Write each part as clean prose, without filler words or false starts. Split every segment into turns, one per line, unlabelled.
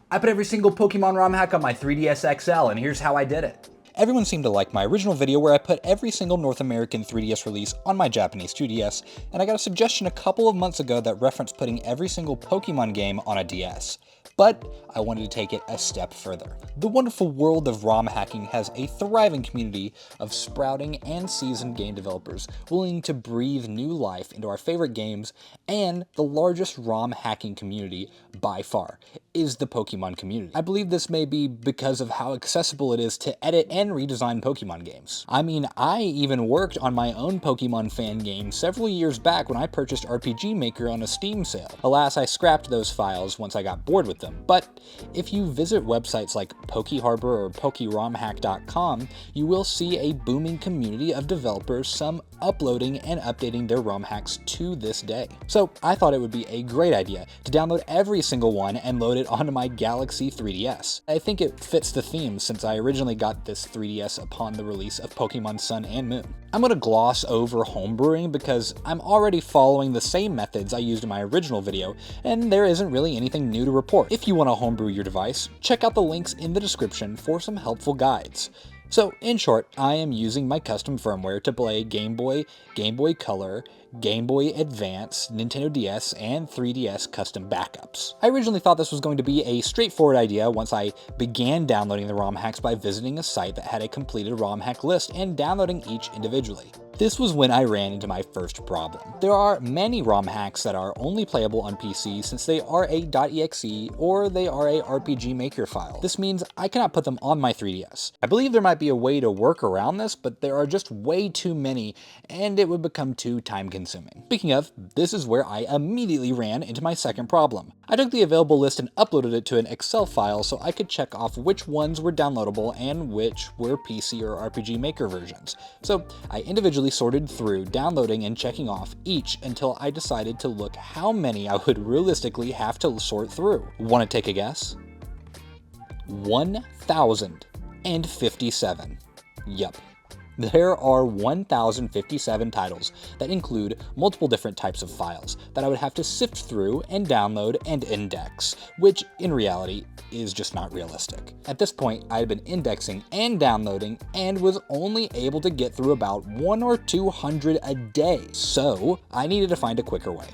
I put every single Pokemon Romhack on my 3DS XL, and here's how I did it.
Everyone seemed to like my original video where I put every single North American 3DS release on my Japanese 2DS, and I got a suggestion a couple of months ago that referenced putting every single Pokemon game on a DS. But I wanted to take it a step further. The wonderful world of ROM hacking has a thriving community of sprouting and seasoned game developers willing to breathe new life into our favorite games, and the largest ROM hacking community by far is the Pokemon community. I believe this may be because of how accessible it is to edit and redesign Pokemon games. I mean, I even worked on my own Pokemon fan game several years back when I purchased RPG Maker on a Steam sale. Alas, I scrapped those files once I got bored with them. But if you visit websites like PokeHarbor or PokeRomhack.com, you will see a booming community of developers, some uploading and updating their ROM hacks to this day. So I thought it would be a great idea to download every single one and load it onto my Galaxy 3DS. I think it fits the theme since I originally got this 3DS upon the release of Pokemon Sun and Moon. I'm going to gloss over homebrewing because I'm already following the same methods I used in my original video, and there isn't really anything new to report. If you want to homebrew your device, check out the links in the description for some helpful guides. So, in short, I am using my custom firmware to play Game Boy, Game Boy Color, Game Boy Advance, Nintendo DS, and 3DS custom backups. I originally thought this was going to be a straightforward idea once I began downloading the ROM hacks by visiting a site that had a completed ROM hack list and downloading each individually. This was when I ran into my first problem. There are many ROM hacks that are only playable on PC since they are a .exe or they are a RPG Maker file. This means I cannot put them on my 3DS. I believe there might be a way to work around this, but there are just way too many and it would become too time consuming. Speaking of, this is where I immediately ran into my second problem. I took the available list and uploaded it to an Excel file so I could check off which ones were downloadable and which were PC or RPG Maker versions. So I individually sorted through downloading and checking off each until I decided to look how many I would realistically have to sort through. Want to take a guess? 1,057. Yup. There are 1,057 titles that include multiple different types of files that I would have to sift through and download and index, which in reality is just not realistic. At this point, I had been indexing and downloading and was only able to get through about 100 or 200 a day, so I needed to find a quicker way.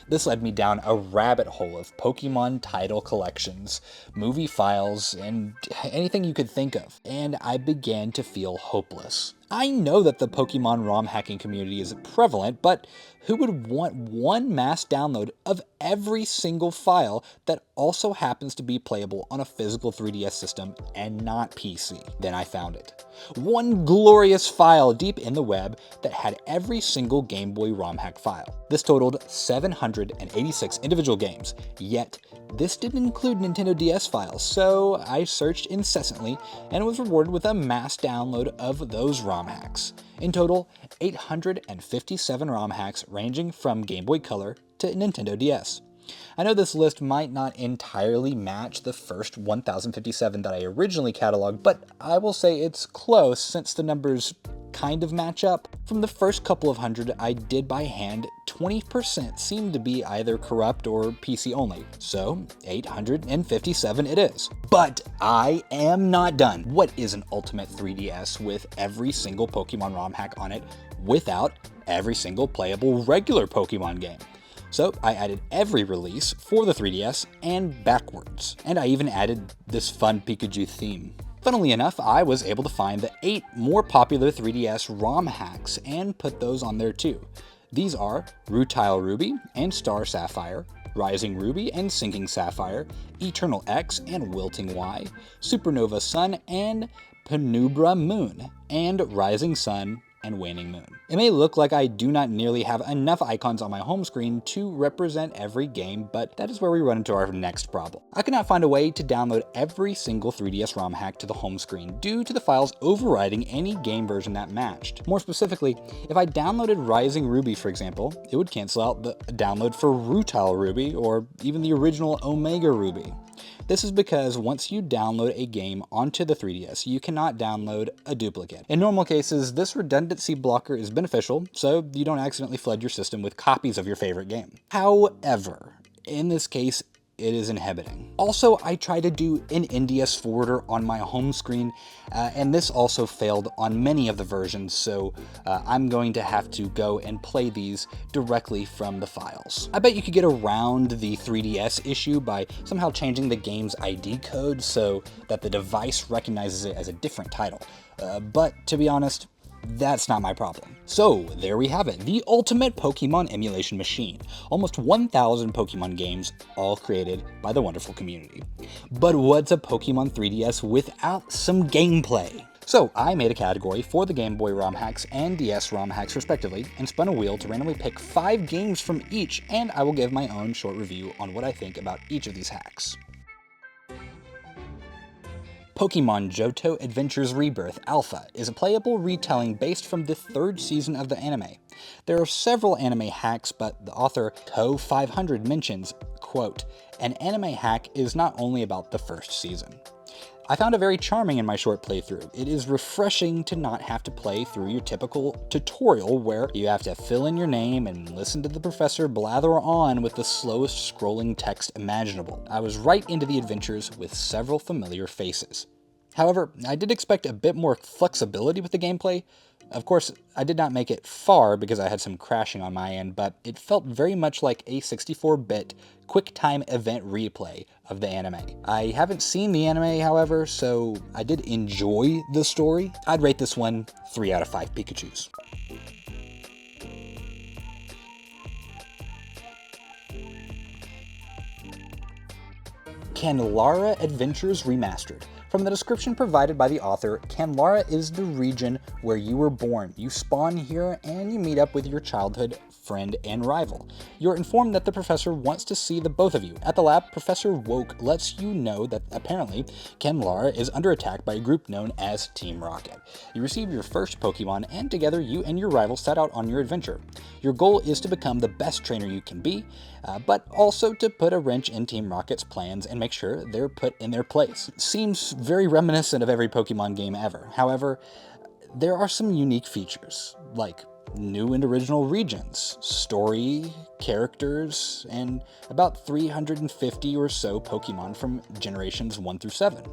This led me down a rabbit hole of Pokemon title collections, movie files, and anything you could think of, and I began to feel hopeless. I know that the Pokemon ROM hacking community is prevalent, but who would want one mass download of every single file that also happens to be playable on a physical 3DS system and not PC? Then I found it. One glorious file deep in the web that had every single Game Boy ROM hack file. This totaled 786 individual games, yet this didn't include Nintendo DS files, so I searched incessantly and was rewarded with a mass download of those ROM hacks. In total, 857 ROM hacks ranging from Game Boy Color to Nintendo DS. I know this list might not entirely match the first 1,057 that I originally cataloged, but I will say it's close since the numbers kind of match up. From the first couple of hundred I did by hand, 20% seemed to be either corrupt or PC only, so 857 it is. But I am not done. What is an Ultimate 3DS with every single Pokemon ROM hack on it without every single playable regular Pokemon game? So I added every release for the 3DS and backwards, and I even added this fun Pikachu theme. Funnily enough, I was able to find the 8 more popular 3DS ROM hacks and put those on there too. These are Rutile Ruby and Star Sapphire, Rising Ruby and Sinking Sapphire, Eternal X and Wilting Y, Supernova Sun and Penumbra Moon, and Rising Sun and Waning Moon. It may look like I do not nearly have enough icons on my home screen to represent every game, but that is where we run into our next problem. I could not find a way to download every single 3DS ROM hack to the home screen due to the files overriding any game version that matched. More specifically, if I downloaded Rising Ruby, for example, it would cancel out the download for Rutile Ruby or even the original Omega Ruby. This is because once you download a game onto the 3DS, you cannot download a duplicate. In normal cases, this redundancy blocker is beneficial, so you don't accidentally flood your system with copies of your favorite game. However, in this case, it is inhibiting. Also, I tried to do an NDS forwarder on my home screen, and this also failed on many of the versions, so I'm going to have to go and play these directly from the files. I bet you could get around the 3DS issue by somehow changing the game's ID code so that the device recognizes it as a different title, but to be honest, that's not my problem. So there we have it, the ultimate Pokemon emulation machine. Almost 1,000 Pokemon games, all created by the wonderful community. But what's a Pokemon 3DS without some gameplay? So I made a category for the Game Boy ROM hacks and DS ROM hacks respectively, and spun a wheel to randomly pick 5 games from each, and I will give my own short review on what I think about each of these hacks. Pokemon Johto Adventures Rebirth Alpha is a playable retelling based from the 3rd season of the anime. There are several anime hacks, but the author Toe500 mentions, quote, "An anime hack is not only about the 1st season." I found it very charming in my short playthrough. It is refreshing to not have to play through your typical tutorial where you have to fill in your name and listen to the professor blather on with the slowest scrolling text imaginable. I was right into the adventures with several familiar faces. However, I did expect a bit more flexibility with the gameplay. Of course, I did not make it far because I had some crashing on my end, but it felt very much like a 64-bit QuickTime event replay of the anime. I haven't seen the anime, however, so I did enjoy the story. I'd rate this one 3 out of 5 Pikachus. Kanlara Adventures Remastered. From the description provided by the author, Kanlara is the region where you were born. You spawn here and you meet up with your childhood friend and rival. You're informed that the professor wants to see the both of you. At the lab, Professor Woke lets you know that apparently Kanlara is under attack by a group known as Team Rocket. You receive your first Pokemon, and together you and your rival set out on your adventure. Your goal is to become the best trainer you can be, but also to put a wrench in Team Rocket's plans and make sure they're put in their place. It seems very reminiscent of every Pokemon game ever. However, there are some unique features, like new and original regions, story, characters, and about 350 or so Pokemon from generations 1 through 7.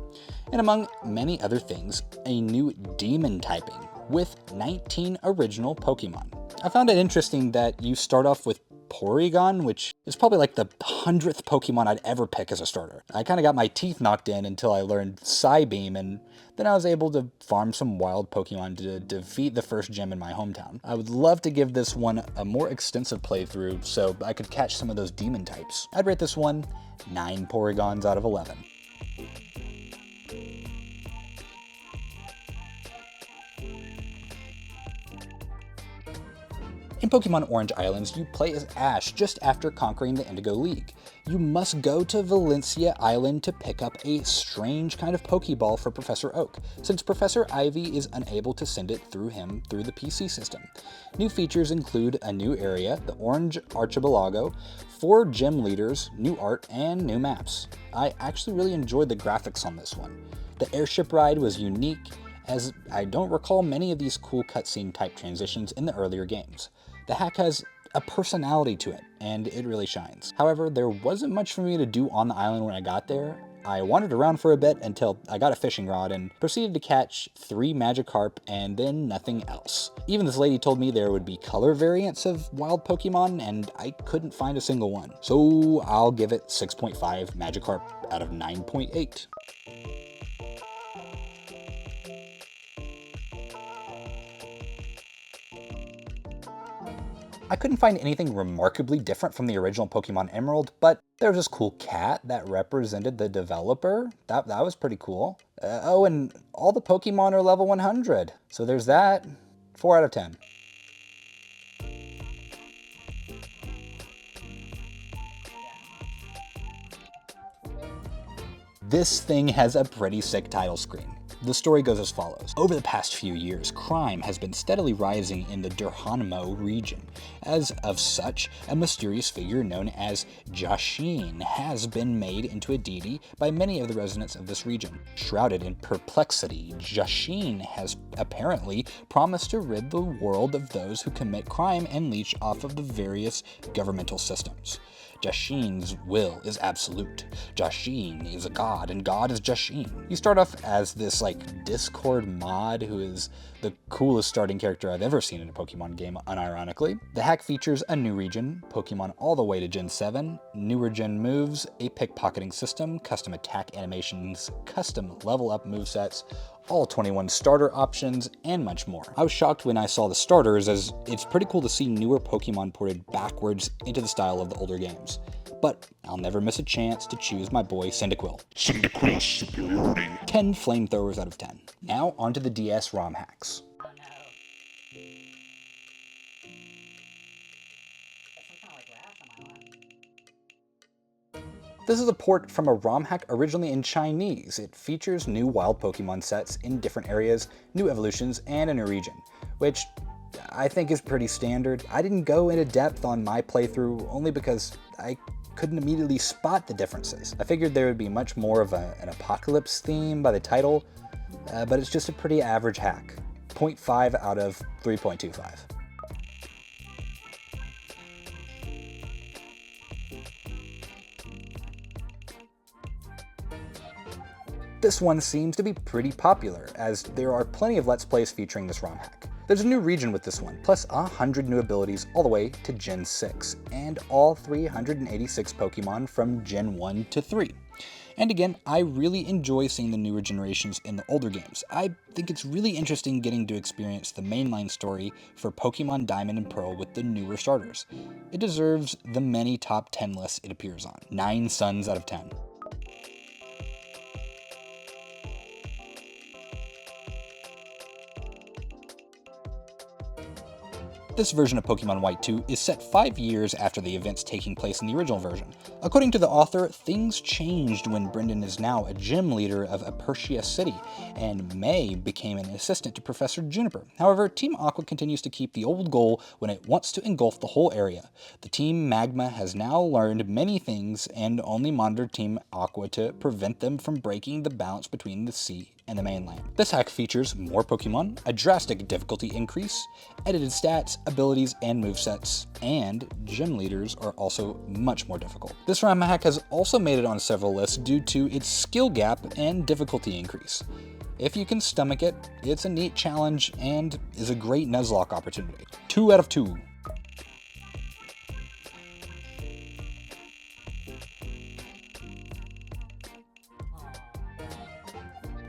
And among many other things, a new demon typing with 19 original Pokemon. I found it interesting that you start off with Porygon, which is probably like the 100th Pokemon I'd ever pick as a starter. I kind of got my teeth knocked in until I learned Psybeam, and then I was able to farm some wild Pokemon to defeat the first gym in my hometown. I would love to give this one a more extensive playthrough so I could catch some of those demon types. I'd rate this one 9 Porygons out of 11. In Pokemon Orange Islands, you play as Ash just after conquering the Indigo League. You must go to Valencia Island to pick up a strange kind of Pokeball for Professor Oak, since Professor Ivy is unable to send it through him through the PC system. New features include a new area, the Orange Archipelago, 4 gym leaders, new art, and new maps. I actually really enjoyed the graphics on this one. The airship ride was unique, as I don't recall many of these cool cutscene type transitions in the earlier games. The hack has a personality to it, and it really shines. However, there wasn't much for me to do on the island when I got there. I wandered around for a bit until I got a fishing rod and proceeded to catch 3 Magikarp and then nothing else. Even this lady told me there would be color variants of wild Pokemon, and I couldn't find a single one. So I'll give it 6.5 Magikarp out of 9.8. I couldn't find anything remarkably different from the original Pokemon Emerald, but there was this cool cat that represented the developer. That was pretty cool. Oh, and all the Pokemon are level 100. So there's that. 4 out of 10. This thing has a pretty sick title screen. The story goes as follows. Over the past few years, crime has been steadily rising in the Durhanmo region. As of such, a mysterious figure known as Jashin has been made into a deity by many of the residents of this region. Shrouded in perplexity, Jashin has apparently promised to rid the world of those who commit crime and leech off of the various governmental systems. Jashin's will is absolute. Jashin is a god, and God is Jashin. You start off as this Discord mod who is the coolest starting character I've ever seen in a Pokemon game, unironically. The hack features a new region, Pokemon all the way to Gen 7, newer gen moves, a pickpocketing system, custom attack animations, custom level up movesets, all 21 starter options, and much more. I was shocked when I saw the starters, as it's pretty cool to see newer Pokemon ported backwards into the style of the older games. But I'll never miss a chance to choose my boy Cyndaquil.
Cyndaquil superiority.
10 flamethrowers out of 10. Now onto the DS ROM hacks. This is a port from a ROM hack originally in Chinese. It features new wild Pokemon sets in different areas, new evolutions, and a new region, which I think is pretty standard. I didn't go into depth on my playthrough only because I couldn't immediately spot the differences. I figured there would be much more of an apocalypse theme by the title, but it's just a pretty average hack. 0.5 out of 3.25. This one seems to be pretty popular, as there are plenty of Let's Plays featuring this ROM hack. There's a new region with this one, plus 100 new abilities all the way to Gen 6, and all 386 Pokemon from Gen 1 to 3. And again, I really enjoy seeing the newer generations in the older games. I think it's really interesting getting to experience the mainline story for Pokemon Diamond and Pearl with the newer starters. It deserves the many top 10 lists it appears on. 9 suns out of 10. This version of Pokemon White 2 is set 5 years after the events taking place in the original version. According to the author, things changed when Brendan is now a gym leader of Apertia City, and May became an assistant to Professor Juniper. However, Team Aqua continues to keep the old goal when it wants to engulf the whole area. The Team Magma has now learned many things and only monitored Team Aqua to prevent them from breaking the balance between the sea and the mainland. This hack features more Pokemon, a drastic difficulty increase, edited stats, abilities, and movesets, and gym leaders are also much more difficult. This ROM hack has also made it on several lists due to its skill gap and difficulty increase. If you can stomach it, it's a neat challenge and is a great Nuzlocke opportunity. 2 out of 2.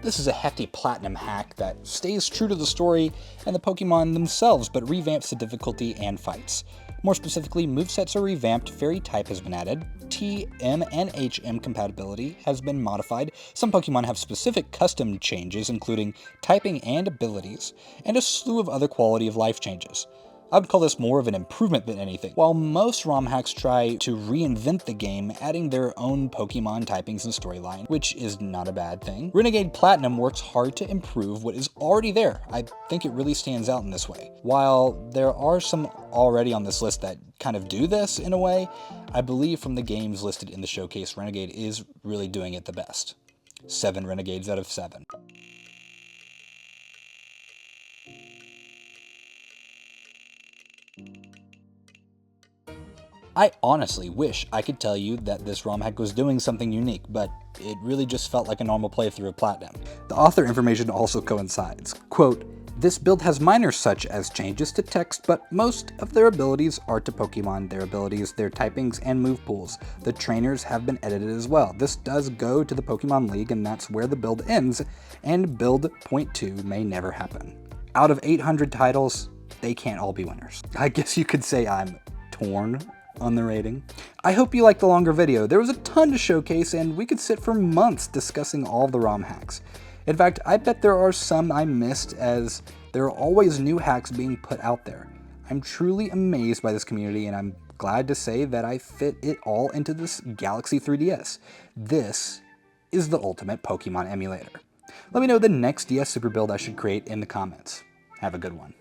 This is a hefty platinum hack that stays true to the story and the Pokemon themselves, but revamps the difficulty and fights. More specifically, movesets are revamped, fairy type has been added, T, M, and HM compatibility has been modified, some Pokemon have specific custom changes including typing and abilities, and a slew of other quality of life changes. I would call this more of an improvement than anything. While most ROM hacks try to reinvent the game, adding their own Pokemon typings and storyline, which is not a bad thing, Renegade Platinum works hard to improve what is already there. I think it really stands out in this way. While there are some already on this list that kind of do this in a way, I believe from the games listed in the showcase, Renegade is really doing it the best. 7 Renegades out of 7. I honestly wish I could tell you that this ROM hack was doing something unique, but it really just felt like a normal playthrough of Platinum. The author information also coincides. Quote, "This build has minor such as changes to text, but most of their abilities are to Pokemon, their abilities, their typings, and move pools. The trainers have been edited as well. This does go to the Pokemon League, and that's where the build ends, and build .2 may never happen." Out of 800 titles, they can't all be winners. I guess you could say I'm torn on the rating. I hope you liked the longer video. There was a ton to showcase and we could sit for months discussing all of the ROM hacks. In fact, I bet there are some I missed as there are always new hacks being put out there. I'm truly amazed by this community and I'm glad to say that I fit it all into this Galaxy 3DS. This is the ultimate Pokemon emulator. Let me know the next DS Super build I should create in the comments. Have a good one.